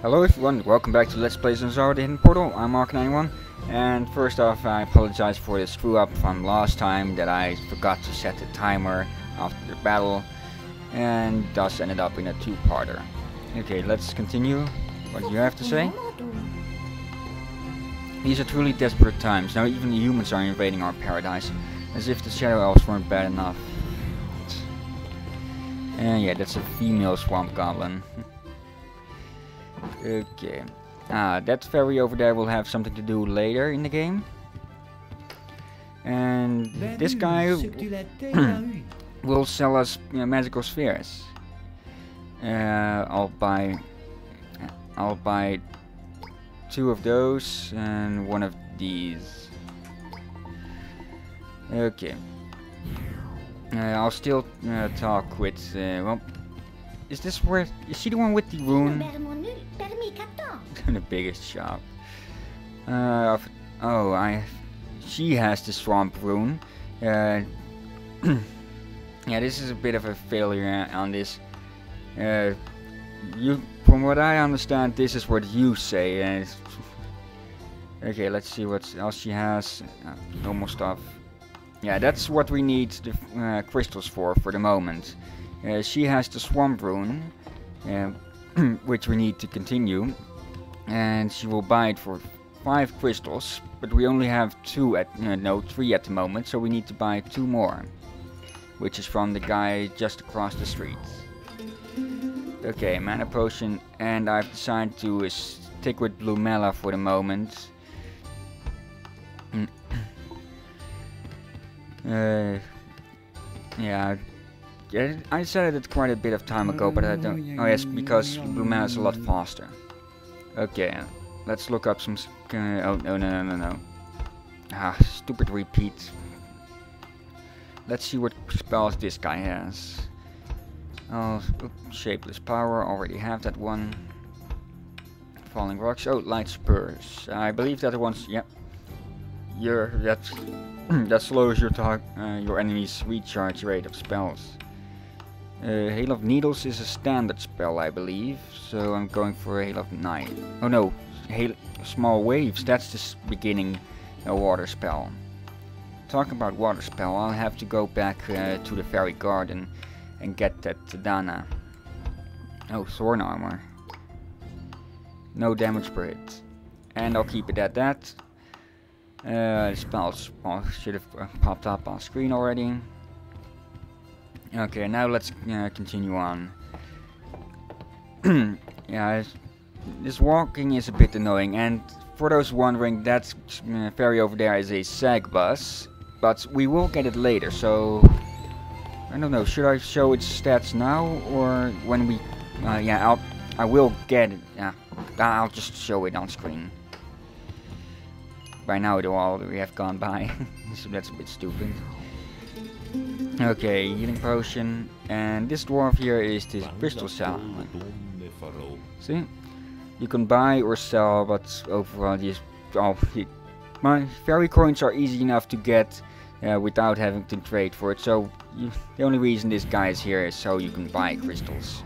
Hello everyone, welcome back to Let's Play Zanzarah the Hidden Portal. I'm Mark91, and first off I apologize for the screw up from last time that I forgot to set the timer after the battle and thus ended up in a two-parter. Okay, let's continue. What do you have to say? These are truly desperate times. Now even the humans are invading our paradise, as if the Shadow Elves weren't bad enough. And yeah, that's a female swamp goblin. Okay. That fairy over there will have something to do later in the game. And this guy will sell us magical spheres. I'll buy 2 of those and 1 of these. Okay. I'll still talk with well, is she the one with the rune? The biggest shop. She has the swamp rune. Yeah, this is a bit of a failure on this. From what I understand, this is what you say. Okay, let's see what else she has. Normal stuff. Yeah, that's what we need the crystals for the moment. She has the swamp rune, which we need to continue, and she will buy it for 5 crystals, but we only have 3 at the moment, so we need to buy 2 more, which is from the guy just across the street. Okay, mana potion, and I've decided to stick with Blumella for the moment. Yeah, I decided it quite a bit of time ago, but I don't. Oh yes, because Blumella is a lot faster. Okay, let's look up some. Oh no. Stupid repeat. Let's see what spells this guy has. Oh, shapeless power. Already have that one. Falling rocks. Oh, light spurs. I believe that one's. Yep. That slows your enemy's recharge rate of spells. Hail of Needles is a standard spell, I believe, so I'm going for a Hail of Night. Oh no, Small Waves, that's the beginning water spell. Talking about water spell, I'll have to go back to the Fairy Garden and get that Dana. Oh, Thorn Armor. No damage per hit. And I'll keep it at that. The spells should have popped up on screen already. Okay, now let's continue on. Yeah, this walking is a bit annoying, and for those wondering, that ferry over there is a sag bus, but we will get it later, so I don't know, should I show its stats now, or when we, yeah, I will get it, yeah, I'll just show it on screen. By now it will already have gone by, so that's a bit stupid. Okay, healing potion, and this dwarf here is this crystal cell. See, you can buy or sell, but overall my fairy coins are easy enough to get without having to trade for it. So the only reason this guy is here is so you can buy crystals.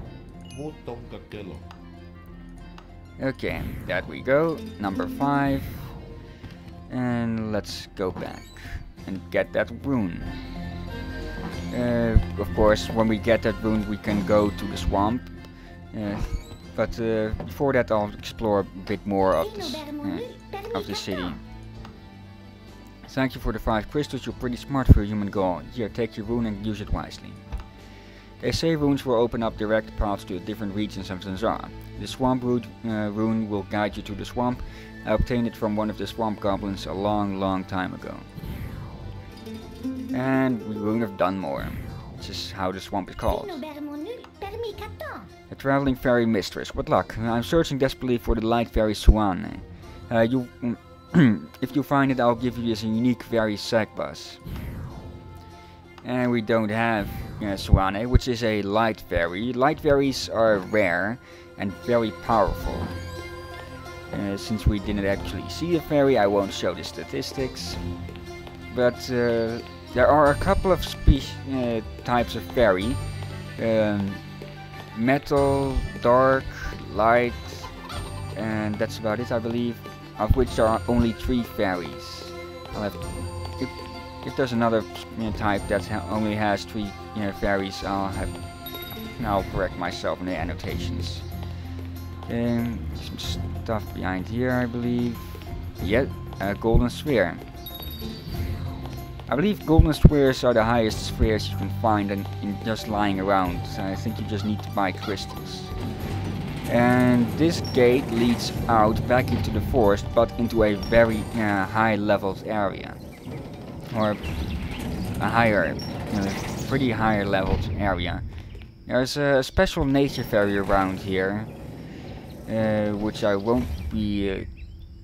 Okay, that we go, number 5, and let's go back and get that rune. Of course, when we get that rune, we can go to the swamp. But before that, I'll explore a bit more of this city. Thank you for the 5 crystals. You're pretty smart for a human girl. Here, take your rune and use it wisely. They say runes will open up direct paths to the different regions of Zanzarah. The swamp rune will guide you to the swamp. I obtained it from one of the swamp goblins a long time ago. And we wouldn't have done more, which is how the swamp is called. A traveling fairy mistress. What luck. I'm searching desperately for the light fairy Swan. If you find it, I'll give you this unique fairy sack bus. And we don't have Swan, which is a light fairy. Light fairies are rare and very powerful. Since we didn't actually see a fairy, I won't show the statistics. But there are a couple of types of fairy. Metal, dark, light, and that's about it, I believe. Of which there are only 3 fairies. I'll have, if there's another type that only has 3 fairies, I'll correct myself in the annotations. Some stuff behind here, I believe. Yeah, a golden sphere. I believe golden spheres are the highest spheres you can find in just lying around. So I think you just need to buy crystals. And this gate leads out back into the forest, but into a very high leveled area. Or a higher, pretty higher leveled area. There's a special nature fairy around here, which I won't be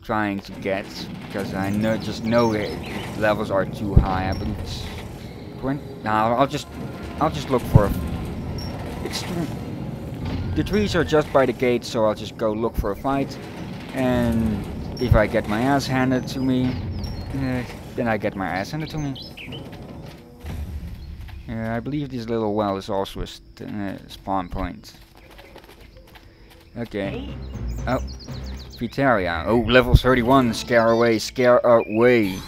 trying to get, because I just know the levels are too high. I believe it's 20. Now I'll just look for. The trees are just by the gate, so I'll just go look for a fight. And if I get my ass handed to me, then I get my ass handed to me. I believe this little well is also a spawn point. Okay. Oh. Vitaria. Oh, level 31. Scare away, scare away.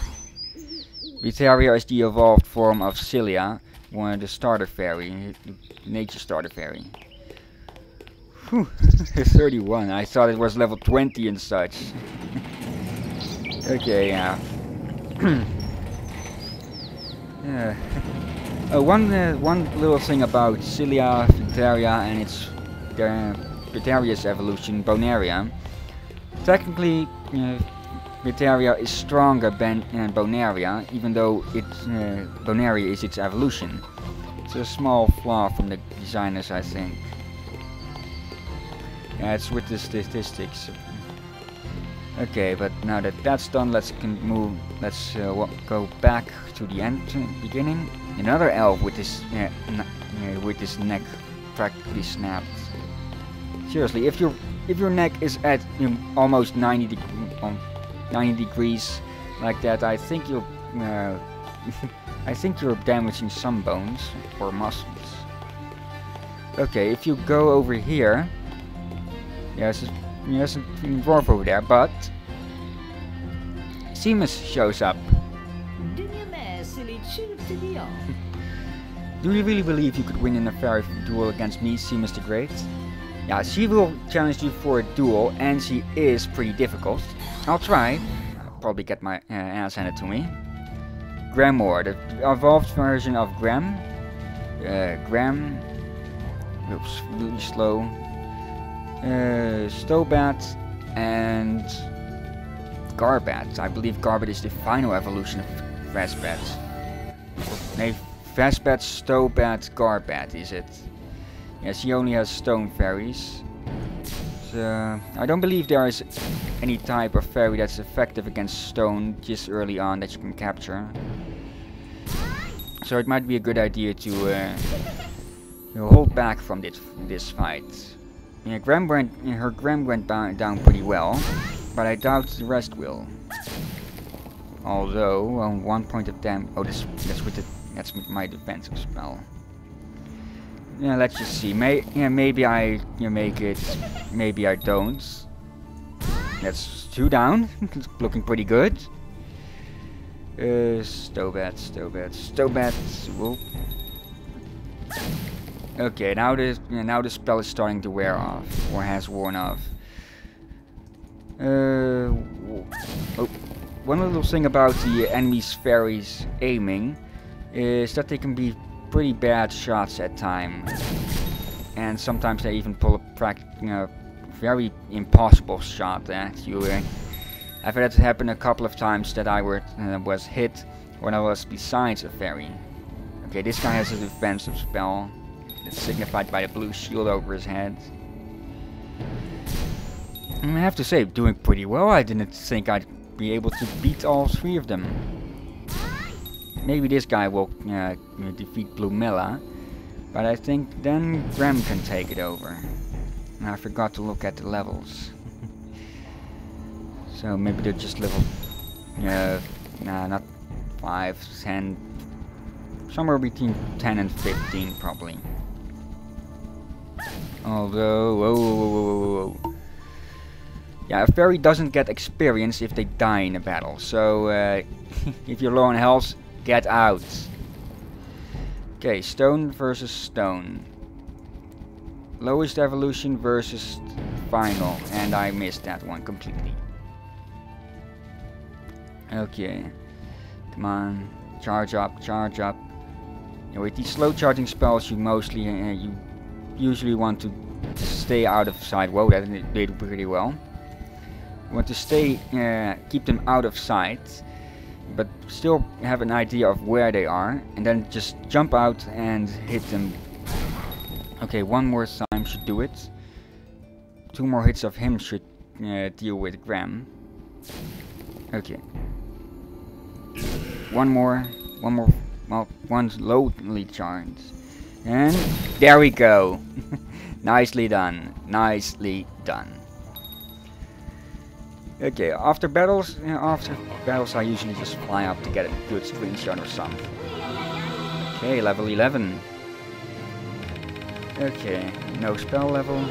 Vitaria is the evolved form of Cilia, one of the starter fairy, nature starter fairy. Whew, 31. I thought it was level 20 and such. Okay, yeah. Yeah. One little thing about Cilia, Vitaria, and its Vitaria's evolution, Bonaria. Technically, Vitaria is stronger than Bonaria, even though Bonaria is its evolution. It's a small flaw from the designers, I think. Yeah, it's with the statistics. Okay, but now that that's done, let's go back to the beginning. Another elf with his neck practically snapped. Seriously, if your neck is at almost 90 degrees like that, I think you're damaging some bones or muscles. Okay, if you go over here, there's a dwarf over there, but Seamus shows up. Do you really believe you could win in a fair duel against me, Seamus the Great? Yeah, she will challenge you for a duel, and she is pretty difficult. I'll try. I'll probably get my ass handed to me. Grammore, the evolved version of Gram. Oops, really slow. Stobat and Garbat. I believe Garbat is the final evolution of Vesbat. Nee, Vesbat, Stobat, Garbat is it. Yes, he only has stone fairies. So, I don't believe there is any type of fairy that's effective against stone just early on that you can capture. So it might be a good idea to hold back from this fight. Yeah, her Gram went down pretty well, but I doubt the rest will. Although on 1 point of damage. Oh, that's with my defensive spell. Yeah, let's just see. Maybe I make it. Maybe I don't. That's 2 down. It's looking pretty good. Stobat. Whoa. Okay, now the spell is starting to wear off, or has worn off. One little thing about the enemy's fairies aiming is that they can be pretty bad shots at times, and sometimes they even pull a very impossible shot at you. I've had it happen a couple of times that I was hit when I was beside a fairy. Okay, this guy has a defensive spell. It's signified by the blue shield over his head. I have to say, doing pretty well. I didn't think I'd be able to beat all 3 of them. Maybe this guy will defeat Blumella, but I think then Graham can take it over. And I forgot to look at the levels. So maybe they're just level... nah, not 5, 10... Somewhere between 10 and 15 probably. Although... Whoa. Yeah, a fairy doesn't get experience if they die in a battle, so if you're low on health, get out. Okay, stone versus stone. Lowest evolution versus final, and I missed that one completely. Okay, come on, charge up, charge up. Yeah, with these slow charging spells, you you usually want to stay out of sight. Whoa, that did pretty well. You want to stay, keep them out of sight, but still have an idea of where they are, and then just jump out and hit them. Okay, one more time should do it. 2 more hits of him should deal with Graham. Okay. One more, well, one's lowly charged. And there we go. Nicely done, nicely done. Okay, after battles I usually just fly up to get a good screenshot or something. Okay, level 11. Okay, no spell level.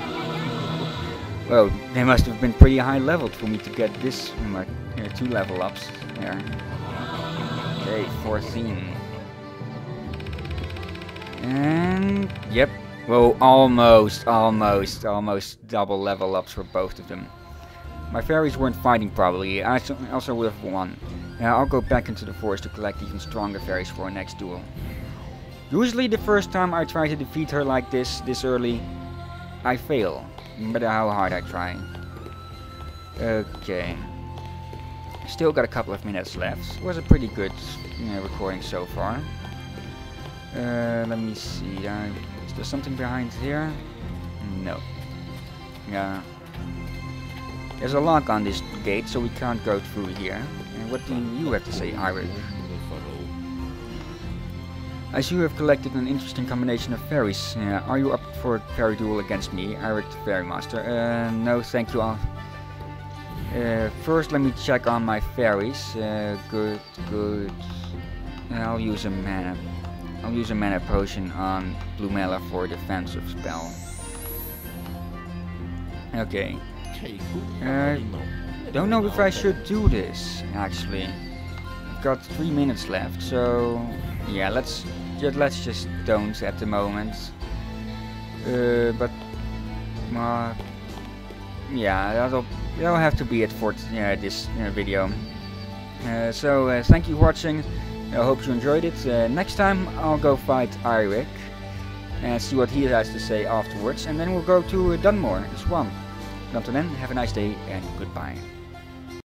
Well, they must have been pretty high leveled for me to get this 2 level ups there. Okay, 14. And yep. Whoa, almost double level ups for both of them. My fairies weren't fighting probably. I also would have won. I'll go back into the forest to collect even stronger fairies for our next duel. Usually the first time I try to defeat her like this early, I fail. No matter how hard I try. Okay. Still got a couple of minutes left. It was a pretty good recording so far. Let me see. Is there something behind here? No. Yeah. There's a lock on this gate, so we can't go through here. And what do you have to say, Irik? As you have collected an interesting combination of fairies, are you up for a fairy duel against me, Irik the Fairy Master? No, thank you. First, let me check on my fairies. Good. I'll use a mana potion on Blue Mela for defensive spell. Okay. Don't know if I should do this actually. I've got 3 minutes left, so yeah, let's just don't at the moment. But yeah, that'll have to be it for this video. So thank you for watching. I hope you enjoyed it. Next time I'll go fight Irik and see what he has to say afterwards, and then we'll go to Dunmore, the swamp. Until then, have a nice day and goodbye.